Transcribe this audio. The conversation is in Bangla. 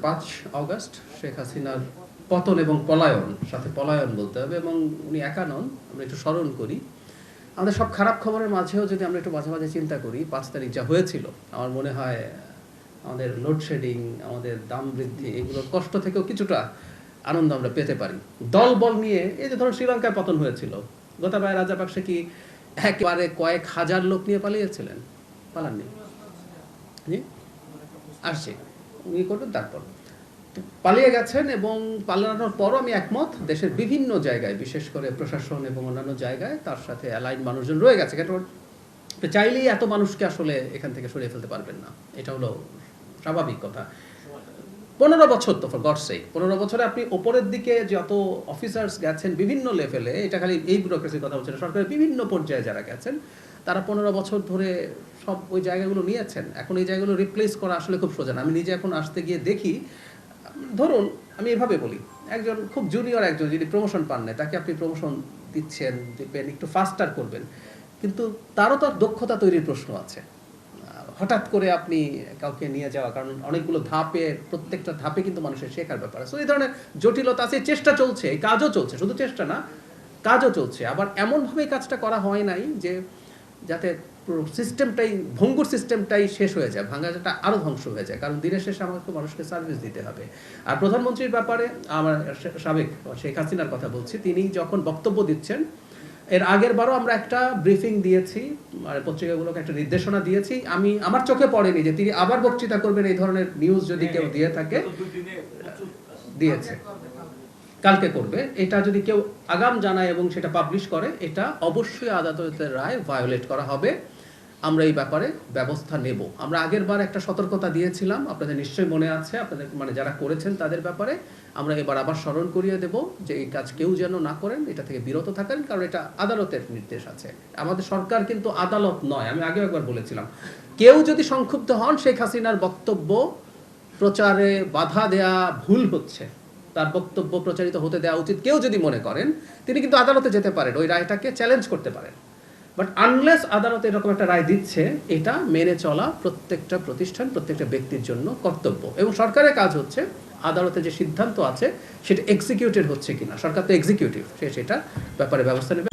5 অগস্ট শেখ হাসিনার পতন এবং পলায়ন, সাথে পলায়ন বলতে হবে, এবং উনি একা নন। আমরা একটু স্মরণ করি আমাদের সব খারাপ খবরের মাঝেও যদি আমরা একটু মাঝে মাঝে চিন্তা করি 5 তারিখ যা হয়েছিল, আমার মনে হয় আমাদের লোডশেডিং, আমাদের দাম বৃদ্ধি, এগুলোর কষ্ট থেকেও কিছুটা আনন্দ আমরা পেতে পারি। দল বল নিয়ে এই যে ধরুন শ্রীলঙ্কায় পতন হয়েছিল, গোতাবায়া রাজাপাকসে কি একেবারে কয়েক হাজার লোক নিয়ে পালিয়েছিলেন? পালাননি। জি আসছে উনি করবেন, তারপর পালিয়ে গেছেন। এবং পালানোর পরও আমি একমত, দেশের বিভিন্ন জায়গায় বিশেষ করে প্রশাসন এবং অন্যান্য জায়গায় তার সাথে অ্যালাইন মানুষজন রয়ে গেছে। কারণ চাইলেই এত মানুষকে আসলে এখান থেকে সরিয়ে ফেলতে পারবেন না, এটা হলো স্বাভাবিক কথা। 15 বছর তো ফর গডস সেক, 15 বছরে আপনি ওপরের দিকে যত অফিসার্স গেছেন বিভিন্ন লেভেলে, এটা খালি এই ব্যুরোক্রেসির কথা বলছেন, সরকারের বিভিন্ন পর্যায়ে যারা গেছেন তারা 15 বছর ধরে সব ওই জায়গাগুলো নিয়েছেন। এখন এই জায়গাগুলো রিপ্লেস করা আসলে খুব সোজা না। আমি নিজে এখন আসতে গিয়ে দেখি, ধরুন আমি এভাবে বলি, একজন খুব জুনিয়র একজন যদি প্রমোশন পান না, তাকে আপনি প্রমোশন দিচ্ছেন, দিবেন, একটু ফাস্টার করবেন, কিন্তু তারও তো দক্ষতা তৈরির প্রশ্ন আছে। হঠাৎ করে আপনি কাউকে নিয়ে যাওয়া, কারণ অনেকগুলো ধাপে, প্রত্যেকটা ধাপে কিন্তু মানুষের শেখার ব্যাপার আছে। এই ধরনের জটিলতা আছে, চেষ্টা চলছে, এই কাজও চলছে, শুধু চেষ্টা না, কাজও চলছে। আবার এমনভাবে কাজটা করা হয় নাই যে যাতে পুরো সিস্টেমটাই, ভঙ্গুর সিস্টেমটাই শেষ হয়ে যায়, ভাঙাটা আরও ধ্বংস হয়ে যায়। কারণ দিনের শেষে আমাকে মানুষকে সার্ভিস দিতে হবে। আর প্রধানমন্ত্রীর ব্যাপারে আমার সাবেক শেখ হাসিনার কথা বলছি, তিনি যখন বক্তব্য দিচ্ছেন, এর আগের বারও আমরা একটা ব্রিফিং দিয়েছি, মানে পত্রিকাগুলোকে একটা নির্দেশনা দিয়েছি। আমার চোখে পড়েনি যে তিনি আবার বক্তৃতা করবেন, এই ধরনের নিউজ যদি কেউ দিয়ে থাকে, দিয়েছে কালকে করবে, এটা যদি কেউ আগাম জানায় এবং সেটা পাবলিশ করে, এটা অবশ্যই আদালতের রায় ভায়োলেট করা হবে। আমরা এই ব্যাপারে ব্যবস্থা নেব। আমরা আগের বার একটা সতর্কতা দিয়েছিলাম, আপনাদের নিশ্চয়ই মনে আছে, আপনাদের মানে যারা করেছেন তাদের ব্যাপারে। আমরা এবার আবার স্মরণ করিয়ে দেব যে এই কাজ কেউ যেন না করেন, এটা থেকে বিরত থাকেন, কারণ এটা আদালতের নির্দেশ আছে। আমাদের সরকার কিন্তু আদালত নয়, আমি আগেও একবার বলেছিলাম। কেউ যদি সংক্ষুব্ধ হন শেখ হাসিনার বক্তব্য প্রচারে বাধা দেয়া ভুল হচ্ছে, তার বক্তব্য প্রচারিত হতে দেওয়া উচিত, কেউ যদি মনে করেন, তিনি কিন্তু আদালতে যেতে পারেন, ওই রায়টাকে চ্যালেঞ্জ করতে পারেন। বাট আনলেস আদালত এরকম একটা রায় দিচ্ছে, এটা মেনে চলা প্রত্যেকটা প্রতিষ্ঠান, প্রত্যেকটা ব্যক্তির জন্য কর্তব্য। এবং সরকারের কাজ হচ্ছে আদালতে যে সিদ্ধান্ত আছে সেটা এক্সিকিউটেড হচ্ছে কিনা। সরকার তো এক্সিকিউটিভ, সে সেটা ব্যাপারে ব্যবস্থা নেবে।